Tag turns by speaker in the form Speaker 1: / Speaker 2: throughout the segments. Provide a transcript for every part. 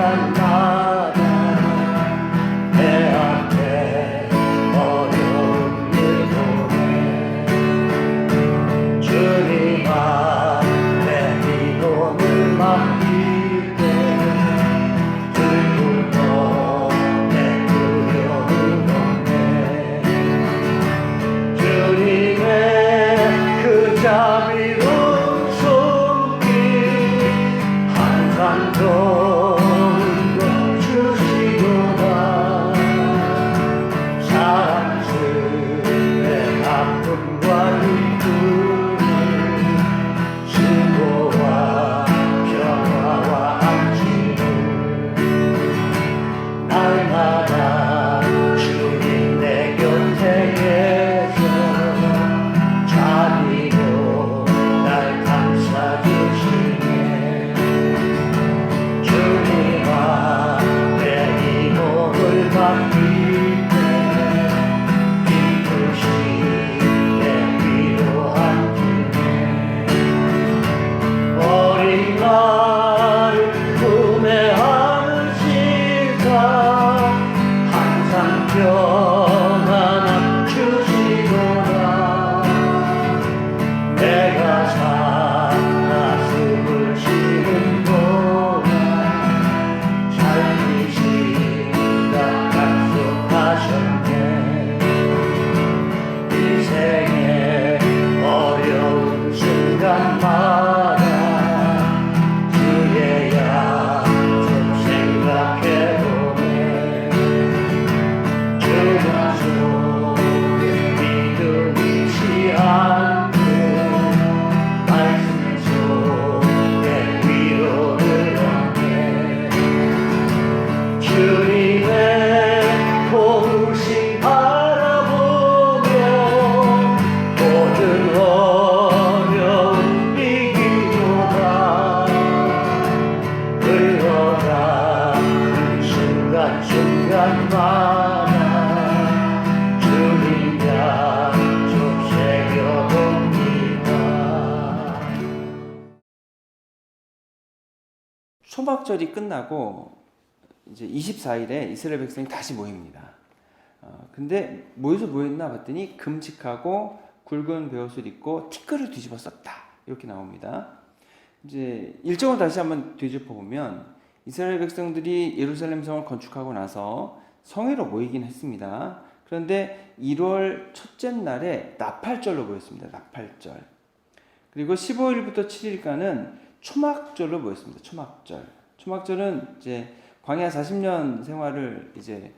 Speaker 1: 순간마다 내 앞에 어려운 일 보내 주님 앞에 이 몸을 맡기게 들고 내 두려움을 없네 주님의 그 자비로운 손길 항상 좋은 것 주시구나 사랑스레 아픔과 기쁨을 수고와 평화와 안식을 날마다 주님 내 곁에 계셔 자비로 날 감싸주시네 주님 앞에 이 몸을 맡길 때 기쁘시 내 위로 앉으네 어린 나를 품에 안으시사 항상 평안함 주시도다 내가 살아 숨을 쉬는 동안 살리시다 약속하셨네 인생의 어려운 순간마다 주의 약속 생각해보네 주님 속에 믿음이 취한고 말씀 속에 위로를 얻네 주님의 보신 바라보며 모든 어려움 이기도다 흘러가는 순간순간마다 주님 약속 새겨봅니다.
Speaker 2: 초막절이 끝나고 이제 24일에 이스라엘 백성이 다시 모입니다. 근데 모여서 모였나 봤더니 금식하고 굵은 베옷을 입고 티끌을 뒤집어 썼다 이렇게 나옵니다. 이제 일정을 다시 한번 되짚어 보면 이스라엘 백성들이 예루살렘 성을 건축하고 나서 성회로 모이긴 했습니다. 그런데 1월 첫째 날에 나팔절로 모였습니다. 나팔절. 그리고 15일부터 7일간은 초막절로 모였습니다. 초막절. 초막절은 이제 광야 40년 생활을 이제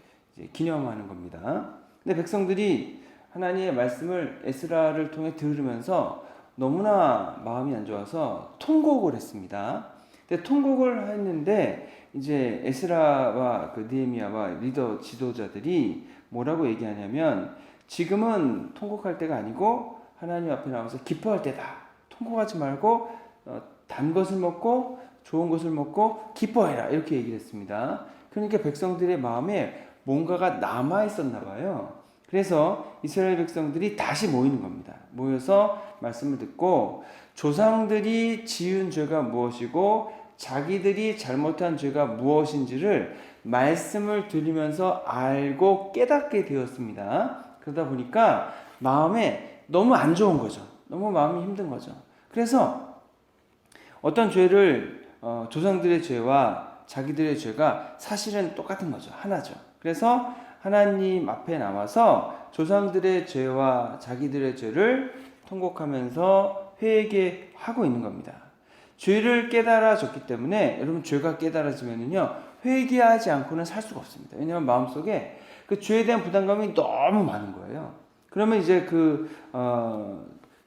Speaker 2: 기념하는 겁니다. 근데 백성들이 하나님의 말씀을 에스라를 통해 들으면서 너무나 마음이 안 좋아서 통곡을 했습니다. 근데 통곡을 했는데 이제 에스라와 그 느헤미야와 리더 지도자들이 뭐라고 얘기하냐면 지금은 통곡할 때가 아니고 하나님 앞에 나와서 기뻐할 때다. 통곡하지 말고 단 것을 먹고 좋은 것을 먹고 기뻐해라 이렇게 얘기를 했습니다. 그러니까 백성들의 마음에 뭔가가 남아 있었나 봐요. 그래서 이스라엘 백성들이 다시 모이는 겁니다. 모여서 말씀을 듣고 조상들이 지은 죄가 무엇이고 자기들이 잘못한 죄가 무엇인지를 말씀을 들으면서 알고 깨닫게 되었습니다. 그러다 보니까 마음에 너무 안 좋은 거죠. 너무 마음이 힘든 거죠. 그래서 어떤 죄를 조상들의 죄와 자기들의 죄가 사실은 똑같은 거죠. 하나죠. 그래서 하나님 앞에 나와서 조상들의 죄와 자기들의 죄를 통곡하면서 회개하고 있는 겁니다. 죄를 깨달아졌기 때문에 여러분 죄가 깨달아지면요 회개하지 않고는 살 수가 없습니다. 왜냐하면 마음속에 그 죄에 대한 부담감이 너무 많은 거예요. 그러면 이제 그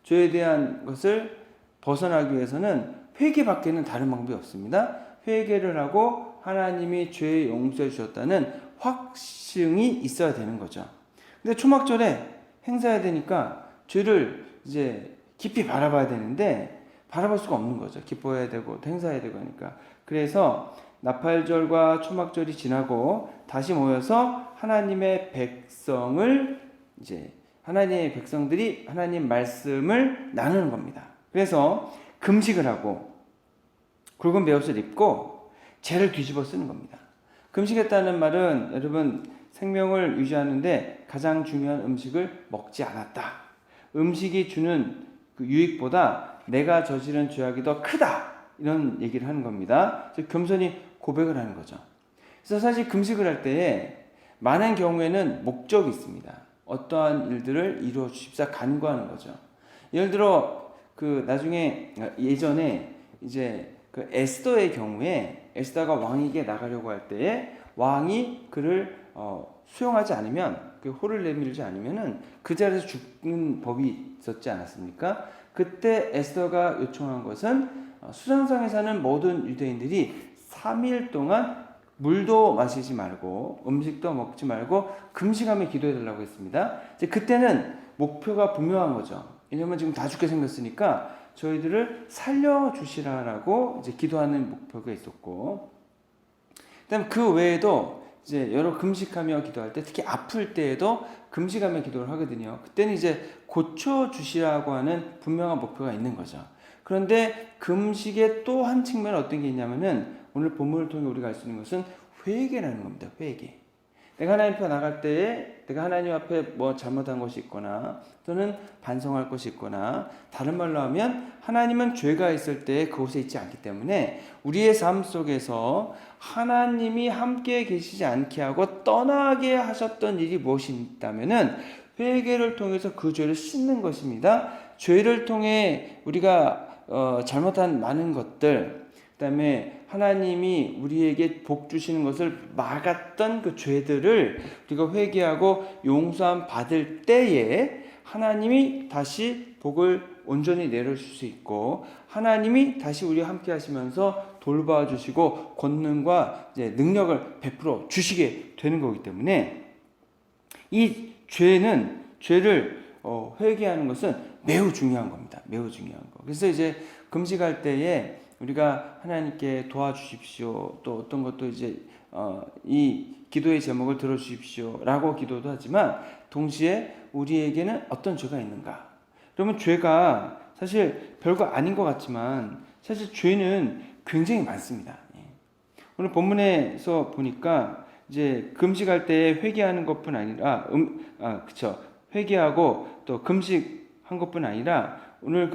Speaker 2: 죄에 대한 것을 벗어나기 위해서는 회개밖에는 다른 방법이 없습니다. 회개를 하고 하나님이 죄 용서해 주셨다는 확증이 있어야 되는 거죠. 근데 초막절에 행사해야 되니까 죄를 이제 깊이 바라봐야 되는데 바라볼 수가 없는 거죠. 기뻐해야 되고 행사해야 되고 하니까. 그래서 나팔절과 초막절이 지나고 다시 모여서 하나님의 백성을 이제 하나님의 백성들이 하나님 말씀을 나누는 겁니다. 그래서 금식을 하고 굵은 베옷을 입고 죄를 뒤집어 쓰는 겁니다. 금식했다는 말은 여러분 생명을 유지하는데 가장 중요한 음식을 먹지 않았다. 음식이 주는 그 유익보다 내가 저지른 죄악이 더 크다. 이런 얘기를 하는 겁니다. 그래서 겸손히 고백을 하는 거죠. 그래서 사실 금식을 할 때에 많은 경우에는 목적이 있습니다. 어떠한 일들을 이루어 주십사 간구하는 거죠. 예를 들어 그 나중에 예전에 이제 그 에스더의 경우에 에스더가 왕에게 나가려고 할 때에 왕이 그를 수용하지 않으면 그 호를 내밀지 않으면은 그 자리에서 죽는 법이 있었지 않았습니까? 그때 에스더가 요청한 것은 수상성에 사는 모든 유대인들이 3일 동안 물도 마시지 말고 음식도 먹지 말고 금식하며 기도해 달라고 했습니다. 이제 그때는 목표가 분명한 거죠. 왜냐면 지금 다 죽게 생겼으니까 저희들을 살려주시라라고 이제 기도하는 목표가 있었고, 그다음 그 외에도 이제 여러 금식하며 기도할 때 특히 아플 때에도 금식하며 기도를 하거든요. 그때는 이제 고쳐주시라고 하는 분명한 목표가 있는 거죠. 그런데 금식의 또 한 측면은 어떤 게 있냐면은 오늘 본문을 통해 우리가 알 수 있는 것은 회개라는 겁니다. 회개. 내가 하나님 앞에 나갈 때에 내가 하나님 앞에 뭐 잘못한 것이 있거나 또는 반성할 것이 있거나 다른 말로 하면 하나님은 죄가 있을 때 그곳에 있지 않기 때문에 우리의 삶 속에서 하나님이 함께 계시지 않게 하고 떠나게 하셨던 일이 무엇이 있다면은 회개를 통해서 그 죄를 씻는 것입니다. 죄를 통해 우리가 잘못한 많은 것들, 그 다음에 하나님이 우리에게 복 주시는 것을 막았던 그 죄들을 우리가 회개하고 용서함 받을 때에 하나님이 다시 복을 온전히 내려줄 수 있고 하나님이 다시 우리와 함께 하시면서 돌봐주시고 권능과 이제 능력을 베풀어 주시게 되는 거기 때문에 이 죄를 회개하는 것은 매우 중요한 겁니다. 매우 중요한 거. 그래서 이제 금식할 때에 우리가 하나님께 도와주십시오. 또 어떤 것도 이제 이 기도의 제목을 들어주십시오라고 기도도 하지만 동시에 우리에게는 어떤 죄가 있는가? 그러면 죄가 사실 별거 아닌 것 같지만 사실 죄는 굉장히 많습니다. 오늘 본문에서 보니까 이제 금식할 때 회개하는 것뿐 아니라 회개하고 또 금식한 것뿐 아니라 오늘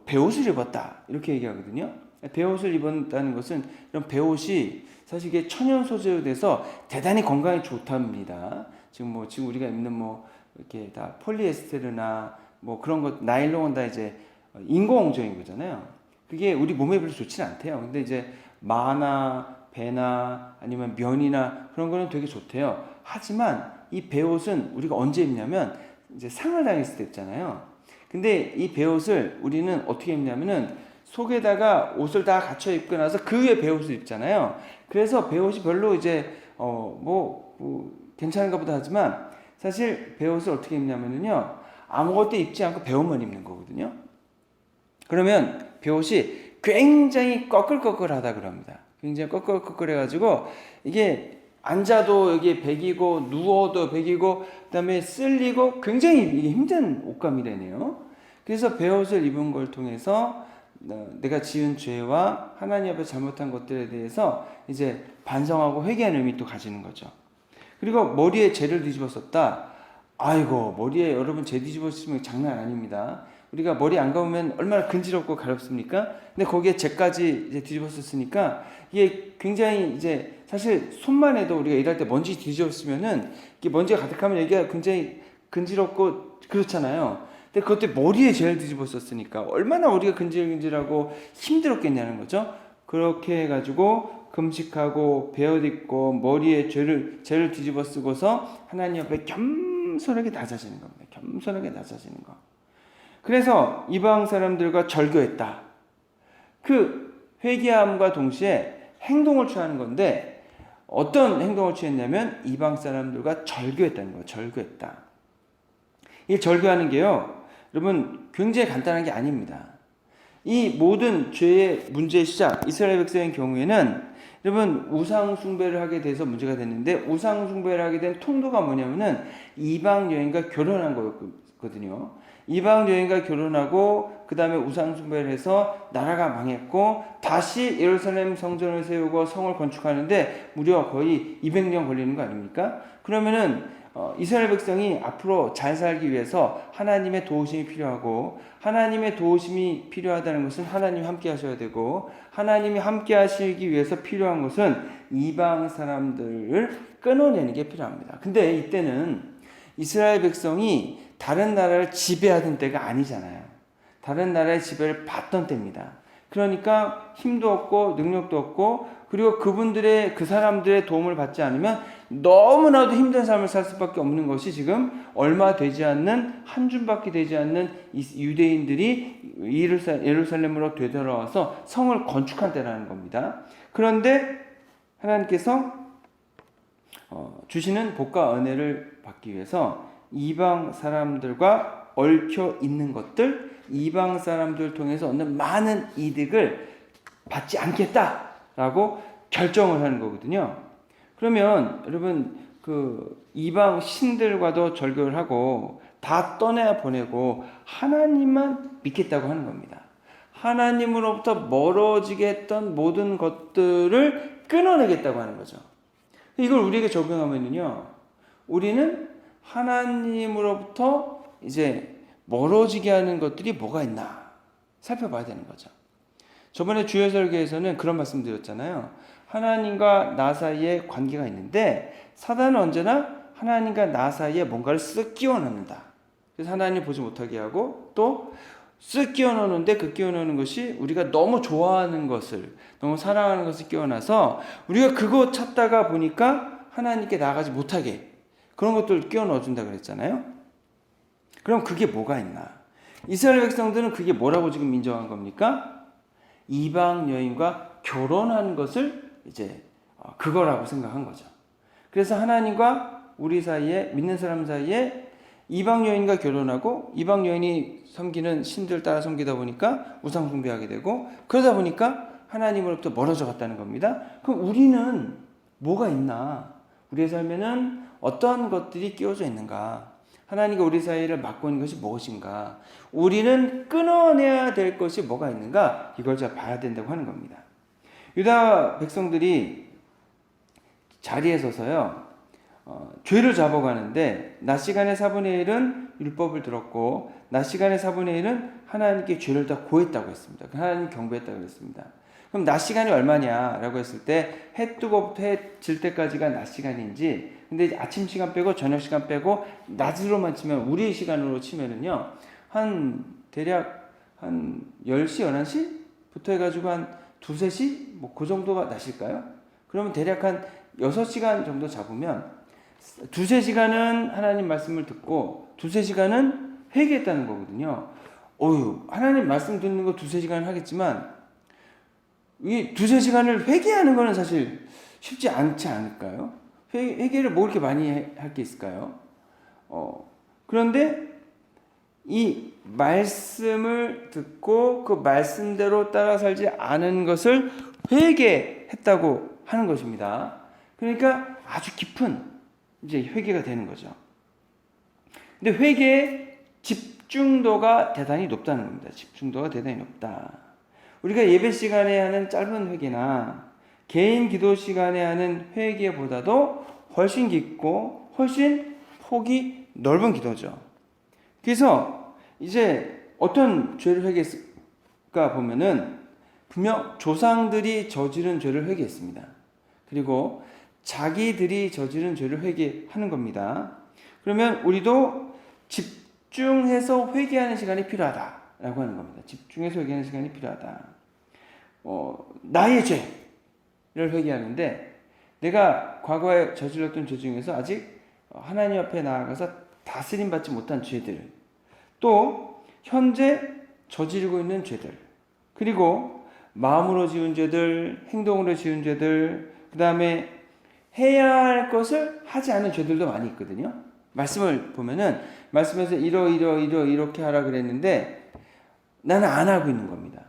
Speaker 2: 배옷을 입었다 이렇게 얘기하거든요. 배옷을 입었다는 것은 이런 배옷이 사실 이게 천연 소재로 돼서 대단히 건강에 좋답니다. 지금 우리가 입는 이렇게 다 폴리에스테르나 그런 것 나일론은 다 이제 인공적인 거잖아요. 그게 우리 몸에 별로 좋지는 않대요. 근데 이제 마나 배나 아니면 면이나 그런 거는 되게 좋대요. 하지만 이 배옷은 우리가 언제 입냐면 이제 상을 당했을 때 입잖아요. 근데 이 배옷을 우리는 어떻게 입냐면은 속에다가 옷을 다 갖춰 입고 나서 그 위에 배옷을 입잖아요. 그래서 배옷이 별로 이제 괜찮은가 보다 하지만 사실 배옷을 어떻게 입냐면은요 아무것도 입지 않고 배옷만 입는 거거든요. 그러면 배옷이 굉장히 꺼끌꺼끌하다 그럽니다. 굉장히 꺼끌꺼끌해가지고 이게 앉아도 여기 베기고 누워도 베기고 그다음에 쓸리고 굉장히 이게 힘든 옷감이라네요. 그래서 배옷을 입은 걸 통해서 내가 지은 죄와 하나님 앞에 잘못한 것들에 대해서 이제 반성하고 회개하는 의미도 가지는 거죠. 그리고 머리에 죄를 뒤집어 썼다. 아이고 머리에 여러분 죄 뒤집어 쓰면 장난 아닙니다. 우리가 머리 안 감으면 얼마나 근지럽고 가렵습니까? 근데 거기에 죄까지 이제 뒤집어 썼으니까 이게 굉장히 이제 사실 손만 해도 우리가 일할 때 먼지 뒤집어 쓰면은 이게 먼지가 가득하면 여기가 굉장히 근지럽고 그렇잖아요. 근데 그것도 머리에 죄를 뒤집어 썼으니까 얼마나 우리가 근질근질하고 힘들었겠냐는 거죠. 그렇게 해가지고 금식하고 베옷 입고 머리에 죄를 뒤집어 쓰고서 하나님 앞에 겸손하게 낮아지는 겁니다. 겸손하게 낮아지는 거. 그래서 이방 사람들과 절교했다. 그 회개함과 동시에 행동을 취하는 건데 어떤 행동을 취했냐면 이방 사람들과 절교했다는 거예요. 절교했다. 이 절교하는 게요. 여러분 굉장히 간단한 게 아닙니다. 이 모든 죄의 문제의 시작 이스라엘 백성의 경우에는 여러분 우상 숭배를 하게 돼서 문제가 됐는데 우상 숭배를 하게 된 통도가 뭐냐면은 이방 여인과 결혼한 거였거든요. 이방 여인과 결혼하고 그 다음에 우상 숭배를 해서 나라가 망했고 다시 예루살렘 성전을 세우고 성을 건축하는데 무려 거의 200년 걸리는 거 아닙니까? 그러면은 이스라엘 백성이 앞으로 잘 살기 위해서 하나님의 도우심이 필요하고, 하나님의 도우심이 필요하다는 것은 하나님이 함께 하셔야 되고, 하나님이 함께 하시기 위해서 필요한 것은 이방 사람들을 끊어내는 게 필요합니다. 근데 이때는 이스라엘 백성이 다른 나라를 지배하던 때가 아니잖아요. 다른 나라의 지배를 받던 때입니다. 그러니까 힘도 없고 능력도 없고, 그리고 그 사람들의 도움을 받지 않으면 너무나도 힘든 삶을 살 수밖에 없는 것이 지금 얼마 되지 않는, 한 줌밖에 되지 않는 유대인들이 예루살렘으로 되돌아와서 성을 건축한 때라는 겁니다. 그런데 하나님께서 주시는 복과 은혜를 받기 위해서 이방 사람들과 얽혀 있는 것들, 이방 사람들 통해서 얻는 많은 이득을 받지 않겠다라고 결정을 하는 거거든요. 그러면 여러분 그 이방 신들과도 절교를 하고 다 떠내 보내고 하나님만 믿겠다고 하는 겁니다. 하나님으로부터 멀어지게 했던 모든 것들을 끊어내겠다고 하는 거죠. 이걸 우리에게 적용하면요, 우리는 하나님으로부터 이제 멀어지게 하는 것들이 뭐가 있나 살펴봐야 되는 거죠. 저번에 주여 설교에서는 그런 말씀 드렸잖아요. 하나님과 나 사이에 관계가 있는데 사단은 언제나 하나님과 나 사이에 뭔가를 쓱 끼워 넣는다. 그래서 하나님 보지 못하게 하고 또 쓱 끼워 넣는데 그 끼워 넣는 것이 우리가 너무 좋아하는 것을, 너무 사랑하는 것을 끼워 놔서 우리가 그거 찾다가 보니까 하나님께 나가지 못하게 그런 것들을 끼워 넣어준다 그랬잖아요. 그럼 그게 뭐가 있나? 이스라엘 백성들은 그게 뭐라고 지금 인정한 겁니까? 이방 여인과 결혼하는 것을 이제 그거라고 생각한 거죠. 그래서 하나님과 우리 사이에, 믿는 사람 사이에 이방 여인과 결혼하고 이방 여인이 섬기는 신들 따라 섬기다 보니까 우상 숭배하게 되고, 그러다 보니까 하나님으로부터 멀어져 갔다는 겁니다. 그럼 우리는 뭐가 있나? 우리의 삶에는 어떤 것들이 끼워져 있는가? 하나님과 우리 사이를 막고 있는 것이 무엇인가? 우리는 끊어내야 될 것이 뭐가 있는가? 이걸 제가 봐야 된다고 하는 겁니다. 유다 백성들이 자리에 서서요, 죄를 잡아가는데 낮 시간의 4분의 1은 율법을 들었고 낮 시간의 4분의 1은 하나님께 죄를 다 고했다고 했습니다. 하나님 경배했다고 했습니다. 그럼 낮 시간이 얼마냐라고 했을 때 해 뜨고부터 해 질 때까지가 낮 시간인지, 근데 아침 시간 빼고 저녁 시간 빼고 낮으로만 치면, 우리 시간으로 치면은요, 대략 한 10시, 11시부터 해가지고 한 2, 3시? 뭐 그 정도가 낮일까요? 그러면 대략 한 6시간 정도 잡으면 2, 3시간은 하나님 말씀을 듣고 2, 3시간은 회개했다는 거거든요. 하나님 말씀 듣는 거 2, 3시간 하겠지만 이 2, 3시간을 회개하는 거는 사실 쉽지 않지 않을까요? 회개를 뭐 이렇게 많이 할 게 있을까요? 그런데 이 말씀을 듣고 그 말씀대로 따라 살지 않은 것을 회개했다고 하는 것입니다. 그러니까 아주 깊은 이제 회개가 되는 거죠. 근데 회개의 집중도가 대단히 높다는 겁니다. 집중도가 대단히 높다. 우리가 예배 시간에 하는 짧은 회개나 개인 기도 시간에 하는 회개보다도 훨씬 깊고 훨씬 폭이 넓은 기도죠. 그래서 이제 어떤 죄를 회개했을까 보면은 분명 조상들이 저지른 죄를 회개했습니다. 그리고 자기들이 저지른 죄를 회개하는 겁니다. 그러면 우리도 집중해서 회개하는 시간이 필요하다라고 하는 겁니다. 집중해서 회개하는 시간이 필요하다. 나의 죄를 회개하는데 내가 과거에 저질렀던 죄 중에서 아직 하나님 앞에 나아가서 다스림 받지 못한 죄들, 또 현재 저지르고 있는 죄들, 그리고 마음으로 지은 죄들, 행동으로 지은 죄들, 그 다음에 해야 할 것을 하지 않은 죄들도 많이 있거든요. 말씀을 보면은 말씀에서 이렇게 하라 그랬는데 나는 안 하고 있는 겁니다.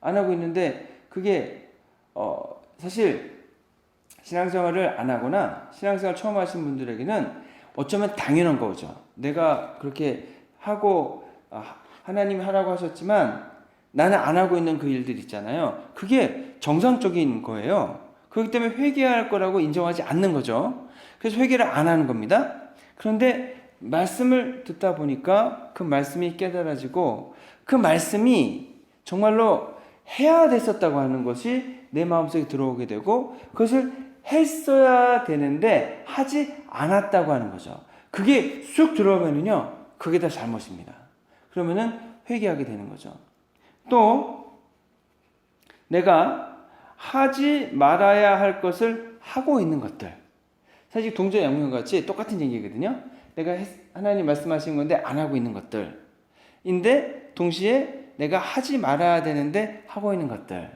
Speaker 2: 안 하고 있는데 그게 사실 신앙생활을 안 하거나 신앙생활 처음 하신 분들에게는 어쩌면 당연한 거죠. 내가 그렇게 하고 하나님이 하라고 하셨지만 나는 안 하고 있는 그 일들 있잖아요. 그게 정상적인 거예요. 그렇기 때문에 회개할 거라고 인정하지 않는 거죠. 그래서 회개를 안 하는 겁니다. 그런데 말씀을 듣다 보니까 그 말씀이 깨달아지고 그 말씀이 정말로 해야 됐었다고 하는 것이 내 마음속에 들어오게 되고 그것을 했어야 되는데 하지 않았다고 하는 거죠. 그게 쑥 들어오면은요, 그게 다 잘못입니다. 그러면은 회개하게 되는 거죠. 또 내가 하지 말아야 할 것을 하고 있는 것들, 사실 동전 양면같이 똑같은 얘기거든요. 내가 하나님 말씀하신 건데 안 하고 있는 것들인데 동시에 내가 하지 말아야 되는데 하고 있는 것들,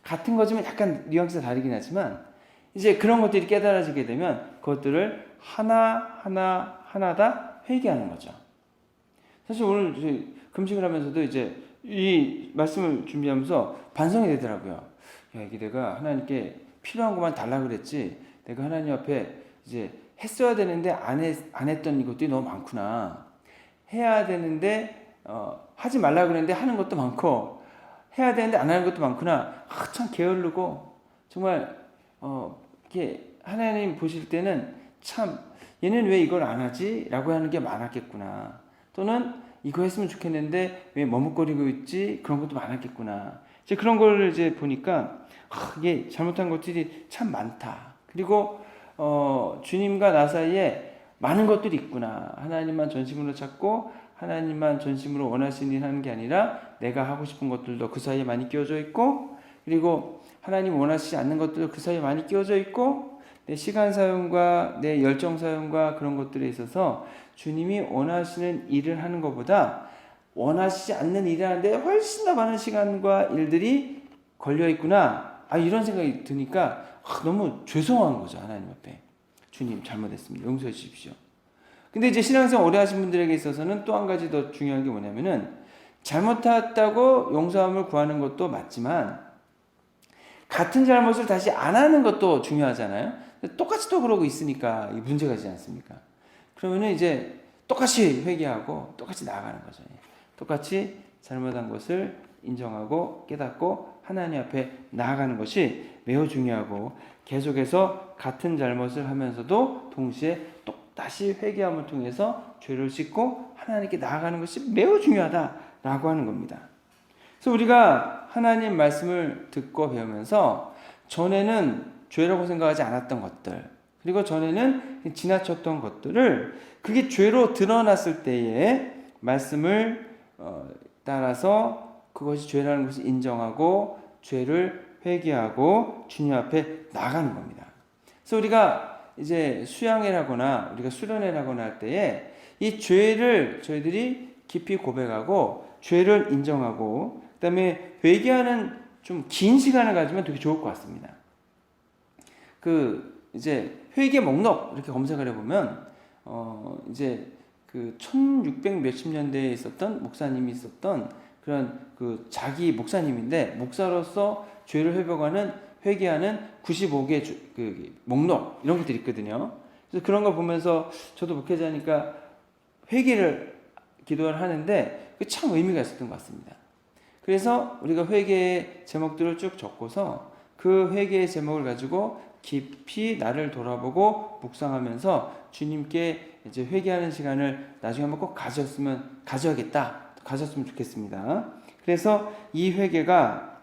Speaker 2: 같은 거지만 약간 뉘앙스가 다르긴 하지만 이제 그런 것들이 깨달아지게 되면 그것들을 하나 다 회개하는 거죠. 사실 오늘 금식을 하면서도 이제 이 말씀을 준비하면서 반성이 되더라고요. 야, 이게 내가 하나님께 필요한 것만 달라 그랬지, 내가 하나님 앞에 이제 했어야 되는데 안 했던 것들이 너무 많구나. 해야 되는데 하지 말라 그랬는데 하는 것도 많고, 해야 되는데 안 하는 것도 많구나. 참 게으르고 정말 이게 하나님 보실 때는 참 얘는 왜 이걸 안 하지? 라고 하는 게 많았겠구나. 또는 이거 했으면 좋겠는데 왜 머뭇거리고 있지? 그런 것도 많았겠구나. 이제 그런 걸 이제 보니까 이게 잘못한 것들이 참 많다. 그리고 주님과 나 사이에 많은 것들이 있구나. 하나님만 전심으로 찾고 하나님만 전심으로 원하시는 일 하는 게 아니라 내가 하고 싶은 것들도 그 사이에 많이 끼워져 있고, 그리고 하나님 원하시지 않는 것들도 그 사이에 많이 끼워져 있고, 내 시간 사용과 내 열정 사용과 그런 것들에 있어서 주님이 원하시는 일을 하는 것보다 원하시지 않는 일을 하는데 훨씬 더 많은 시간과 일들이 걸려 있구나. 이런 생각이 드니까 너무 죄송한 거죠. 하나님 앞에. 주님 잘못했습니다. 용서해 주십시오. 근데 이제 신앙생활 오래 하신 분들에게 있어서는 또 한 가지 더 중요한 게 뭐냐면은, 잘못했다고 용서함을 구하는 것도 맞지만 같은 잘못을 다시 안 하는 것도 중요하잖아요. 똑같이 또 그러고 있으니까 문제가 되지 않습니까? 그러면은 이제 똑같이 회개하고 똑같이 나아가는 거죠. 똑같이 잘못한 것을 인정하고 깨닫고 하나님 앞에 나아가는 것이 매우 중요하고, 계속해서 같은 잘못을 하면서도 동시에 다시 회개함을 통해서 죄를 씻고 하나님께 나아가는 것이 매우 중요하다라고 하는 겁니다. 그래서 우리가 하나님 말씀을 듣고 배우면서 전에는 죄라고 생각하지 않았던 것들, 그리고 전에는 지나쳤던 것들을 그게 죄로 드러났을 때에 말씀을 따라서 그것이 죄라는 것을 인정하고 죄를 회개하고 주님 앞에 나가는 겁니다. 그래서 우리가 이제 수양회라거나 우리가 수련회라거나 할 때에 이 죄를 저희들이 깊이 고백하고 죄를 인정하고 그다음에 회개하는 좀 긴 시간을 가지면 되게 좋을 것 같습니다. 이제 회개 목록 이렇게 검색을 해보면 이제 1600 몇십 년대에 있었던 목사님이 있었던 그런 자기 목사님인데, 목사로서 죄를 회개하는 95개 목록 이런 것들이 있거든요. 그래서 그런 걸 보면서 저도 목회자니까 회개를 기도를 하는데 참 의미가 있었던 것 같습니다. 그래서 우리가 회개의 제목들을 쭉 적고서 그 회개의 제목을 가지고 깊이 나를 돌아보고 묵상하면서 주님께 이제 회개하는 시간을 나중에 한번 꼭 가졌으면 좋겠습니다. 그래서 이 회개가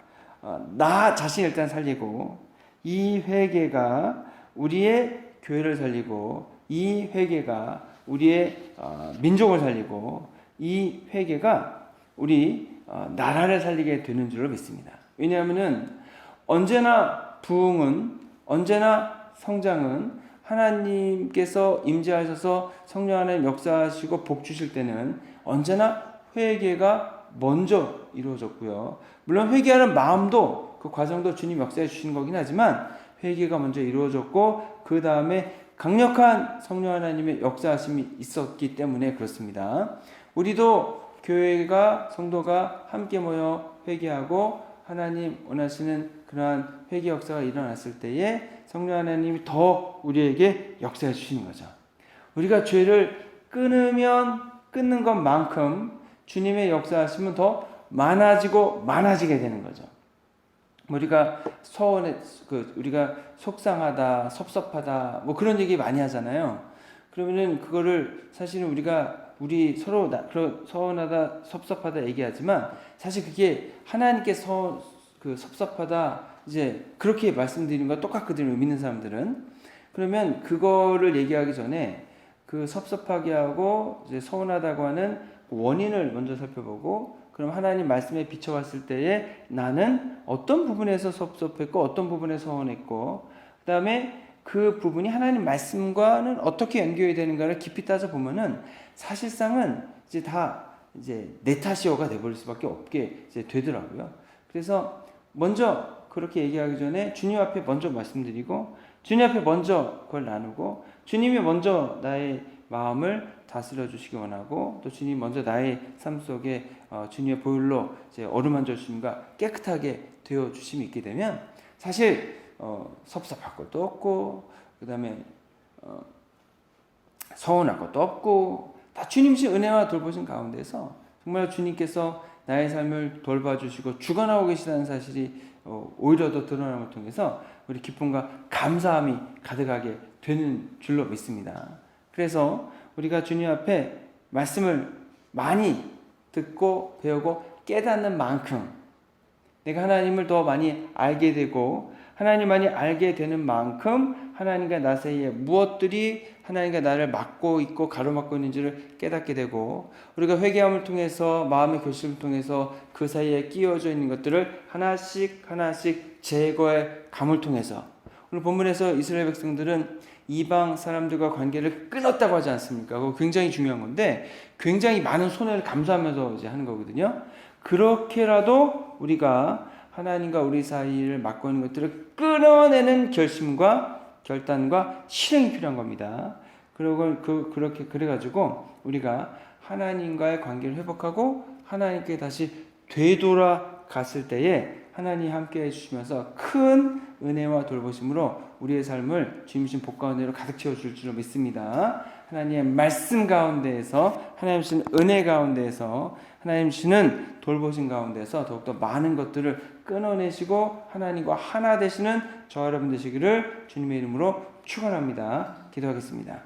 Speaker 2: 나 자신을 일단 살리고, 이 회개가 우리의 교회를 살리고, 이 회개가 우리의 민족을 살리고, 이 회개가 우리 나라를 살리게 되는 줄로 믿습니다. 왜냐하면은 언제나 부흥은, 언제나 성장은 하나님께서 임재하셔서 성령 하나님 역사하시고 복 주실 때는 언제나 회개가 먼저 이루어졌고요. 물론 회개하는 마음도 그 과정도 주님 역사해 주시는 거긴 하지만 회개가 먼저 이루어졌고 그 다음에 강력한 성령 하나님의 역사하심이 있었기 때문에 그렇습니다. 우리도 교회가, 성도가 함께 모여 회개하고 하나님 원하시는 그러한 회개 역사가 일어났을 때에 성령 하나님이 더 우리에게 역사해 주시는 거죠. 우리가 죄를 끊으면 끊는 것만큼 주님의 역사하시면 더 많아지고 많아지게 되는 거죠. 우리가 우리가 속상하다, 섭섭하다, 뭐 그런 얘기 많이 하잖아요. 그러면은 그거를 사실은 우리 서로 서운하다, 섭섭하다 얘기하지만 사실 그게 하나님께 섭섭하다 이제 그렇게 말씀드리는 거 똑같거든요. 믿는 사람들은. 그러면 그거를 얘기하기 전에 그 섭섭하게 하고 이제 서운하다고 하는 원인을 먼저 살펴보고, 그럼 하나님 말씀에 비춰봤을 때에 나는 어떤 부분에서 섭섭했고 어떤 부분에서 서운했고, 그 다음에 그 부분이 하나님 말씀과는 어떻게 연결이 되는가를 깊이 따져 보면은 사실상은 이제 다 이제 내 탓이어가 돼버릴 수밖에 없게 이제 되더라고요. 그래서 먼저 그렇게 얘기하기 전에 주님 앞에 먼저 말씀드리고, 주님 앞에 먼저 그걸 나누고, 주님이 먼저 나의 마음을 다스려 주시기 원하고, 또 주님 먼저 나의 삶 속에 주님의 보혈로 이제 어루만져 주심과 깨끗하게 되어 주심이 있게 되면 사실 섭섭할 것도 없고, 그 다음에 서운할 것도 없고, 다 주님의 은혜와 돌보신 가운데서 정말 주님께서 나의 삶을 돌봐주시고 주관하고 계시다는 사실이 오히려 더 드러남을 통해서 우리 기쁨과 감사함이 가득하게 되는 줄로 믿습니다. 그래서 우리가 주님 앞에 말씀을 많이 듣고 배우고 깨닫는 만큼 내가 하나님을 더 많이 알게 되고, 하나님 많이 알게 되는 만큼 하나님과 나 사이에 무엇들이 하나님과 나를 막고 있고 가로막고 있는지를 깨닫게 되고, 우리가 회개함을 통해서 마음의 결심을 통해서 그 사이에 끼워져 있는 것들을 하나씩 하나씩 제거해 감을 통해서, 오늘 본문에서 이스라엘 백성들은 이방 사람들과 관계를 끊었다고 하지 않습니까? 그거 굉장히 중요한 건데 굉장히 많은 손해를 감수하면서 이제 하는 거거든요. 그렇게라도 우리가 하나님과 우리 사이를 막고 있는 것들을 끊어내는 결심과 결단과 실행이 필요한 겁니다. 그래가지고 우리가 하나님과의 관계를 회복하고 하나님께 다시 되돌아갔을 때에 하나님이 함께 해주시면서 큰 은혜와 돌보심으로 우리의 삶을 주님신 복과 은혜로 가득 채워줄 줄로 믿습니다. 하나님의 말씀 가운데에서, 하나님 주신 은혜 가운데에서, 하나님 주시는 돌보심 가운데서 더욱더 많은 것들을 끊어내시고 하나님과 하나 되시는 저와 여러분 되시기를 주님의 이름으로 축원합니다. 기도하겠습니다.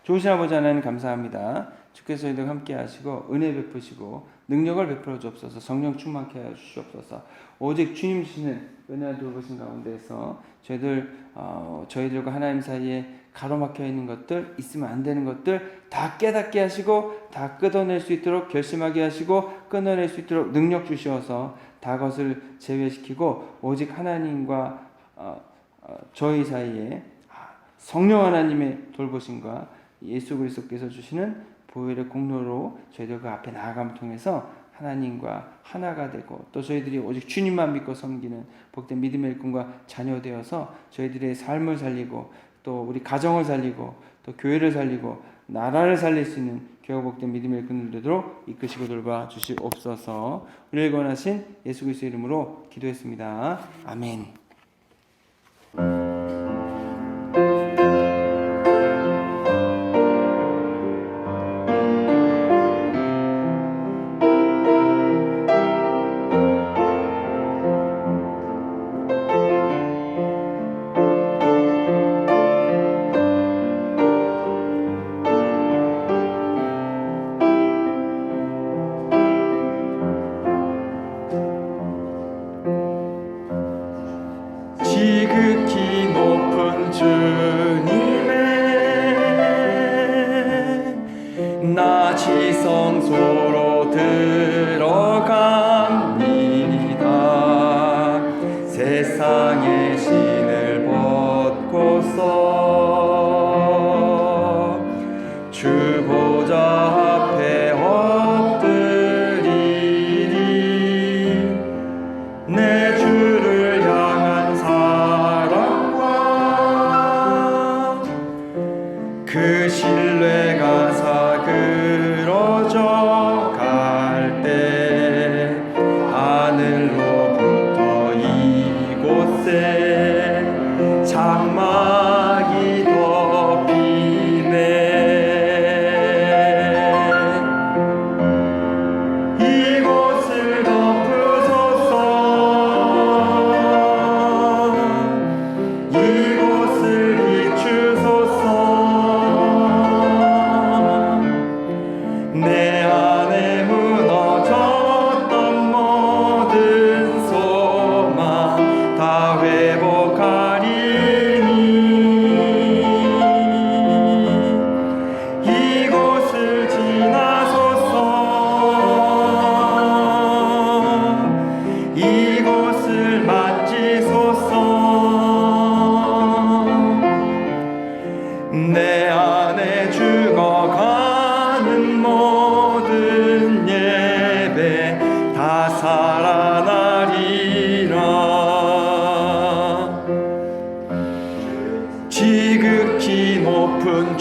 Speaker 2: 좋으신 아버지 하나님 감사합니다. 주께서 저희들 함께 하시고 은혜 베푸시고 능력을 베풀어 주옵소서. 성령 충만케 하여 주시옵소서. 오직 주님 주시는 은혜와 돌보심 가운데서 저희들과 하나님 사이에 가로막혀 있는 것들, 있으면 안 되는 것들 다 깨닫게 하시고 다 끊어낼 수 있도록 결심하게 하시고 끊어낼 수 있도록 능력 주시어서 다 것을 제외시키고 오직 하나님과 저희 사이에 성령 하나님의 돌보심과 예수 그리스도께서 주시는 보혈의 공로로 저희들 그 앞에 나아감을 통해서 하나님과 하나가 되고, 또 저희들이 오직 주님만 믿고 섬기는 복된 믿음의 일꾼과 자녀 되어서 저희들의 삶을 살리고 또 우리 가정을 살리고 또 교회를 살리고 나라를 살릴 수 있는 교회 복된 믿음의 일꾼들 되도록 이끄시고 돌봐 주시옵소서. 우리를 권하신 예수 그리스도의 이름으로 기도했습니다. 아멘.
Speaker 1: 지극히 높은 주님의 나 지성소로 들어갑니다. 세상의 신을 벗고서 주 보좌 앞에 엎드리리. 내 주를 향한 사랑과 그 신뢰가 사그러져 갈 때 하늘로부터 이곳에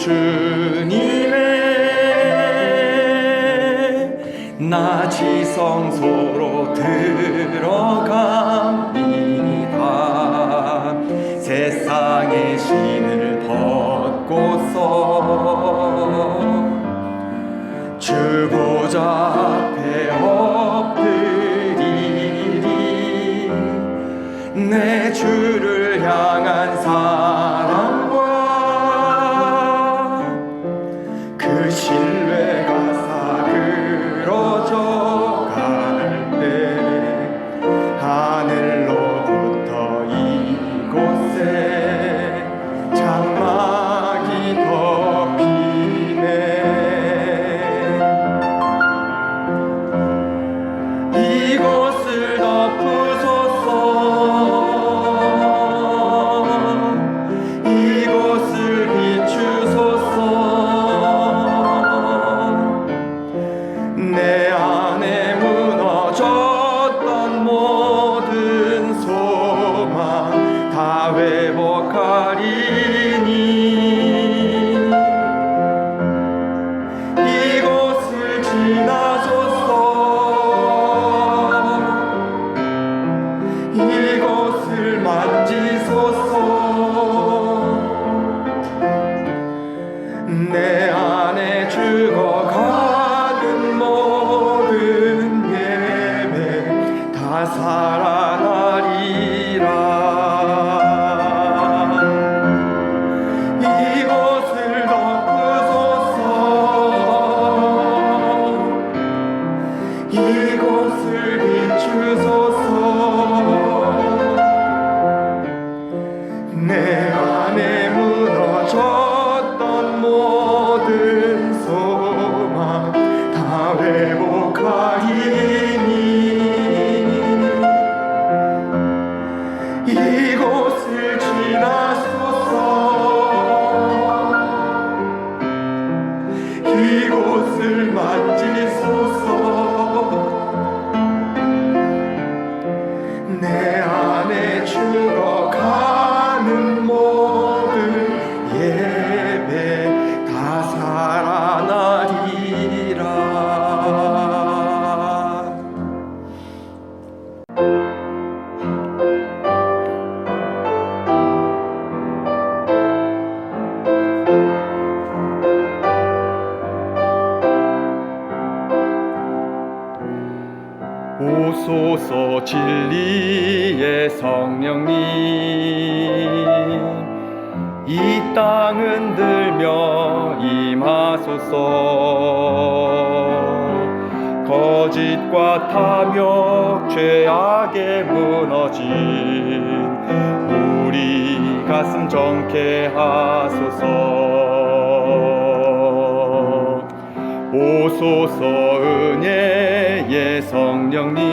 Speaker 1: 주님의 나 지성소로 들어갑니다. 세상의 신을 벗고서 주 보좌 앞에 엎드리리. 내 주를 향한 사랑과 그 신뢰가 사그러져 갈 때 하늘로부터 이곳에 장막이 덮이네. 이곳을 덮으소서. 이곳을 비추소서. 내 안에 무너졌던 모든 소망 다 회복하리니. 이곳을 지나소서. 이곳을 만지소서. 내 안에 죽어가는 모든 예배 다 살아나리라. 이곳을 덮으소서. 이곳을 비추소서. 내 안에 무너졌던 모든 소망 다 회복하리니. 이곳을 지나소서. 이곳을 만지소서. 내 안에 죽어가는 모든 예배 다 살아나리라. 오소서 진리의 성령님, 이 땅 흔들며 임하소서. 거짓과 탐욕 죄악에 무너진 우리 가슴 정케 하소서. 오소서 은혜의 성령님,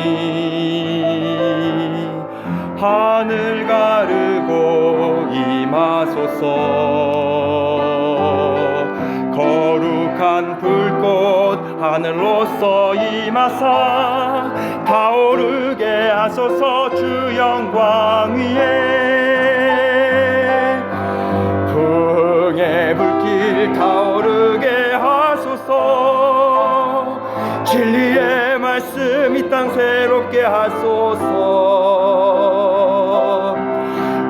Speaker 1: 하늘 가르고 임하소서. 거룩한 불꽃 하늘로서 임하사 타오르게 하소서. 주 영광 위에 풍의 불길 타오르게 하소서. 진리의 말씀 이 땅 새롭게 하소서.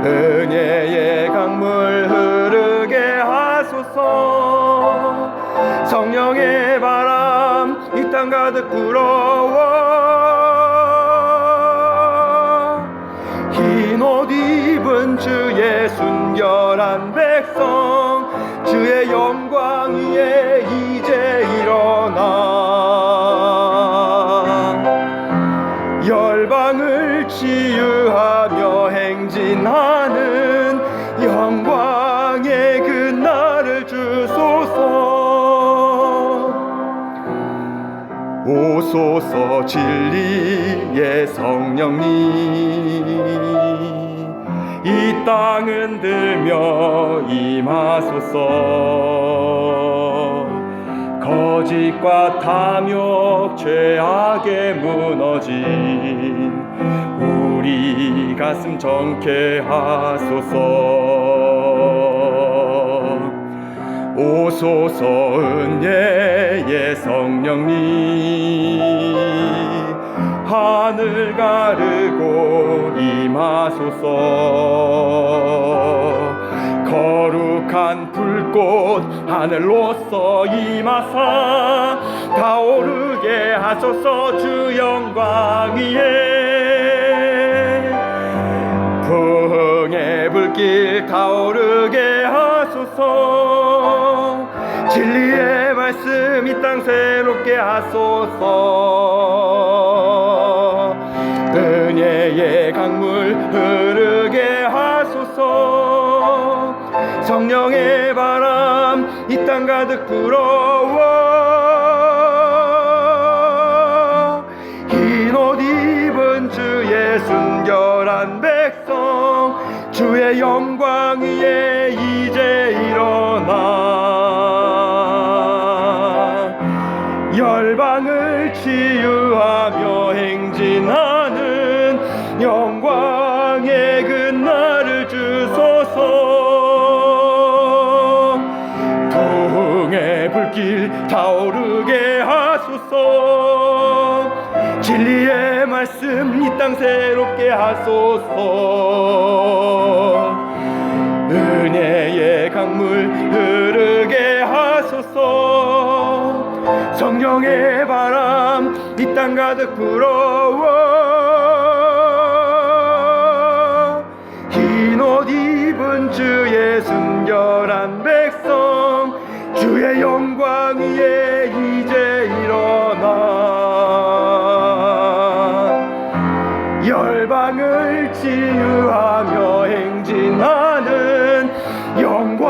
Speaker 1: 은혜의 강물 흐르게 하소서. 성령의 바람 이 땅 가득 불어와. 흰 옷 입은 주의 순결한 백성, 주의 영광 위에 이제 일어나 열방을 치유하며 행진하는 영광의 그날을 주소서. 오소서 진리의 성령님, 이 땅 흔들며 임하소서. 거짓과 탐욕 죄악에 무너진 우리 가슴 정케 하소서. 오소서 은혜의 성령님 하늘 가르고 임하소서 거룩한 불꽃 하늘로서 임하사 타오르게 하소서 주 영광 위에 부흥의 불길 타오르게 하소서 진리의 말씀 이 땅 새롭게 하소서 은혜의 강물 흐르게 하소서 성령의 바람 이 땅 가득 불어와 흰 옷 입은 주의 순결한 백성 주의 영광 위에 이제 일어나 열방을 치유하며 행진하는 영광의 그날을 주소서 부흥의 불길 타오르게 하소서 진리의 말씀 이 땅 새롭게 하소서 은혜의 강물 흐르게 하소서 성령의 바람 이 땅 가득 불어와 흰 옷 입은 주의 순결한 백성 주의 영광 위에 이제 일어나 열방을 치유하며 행진하는 영광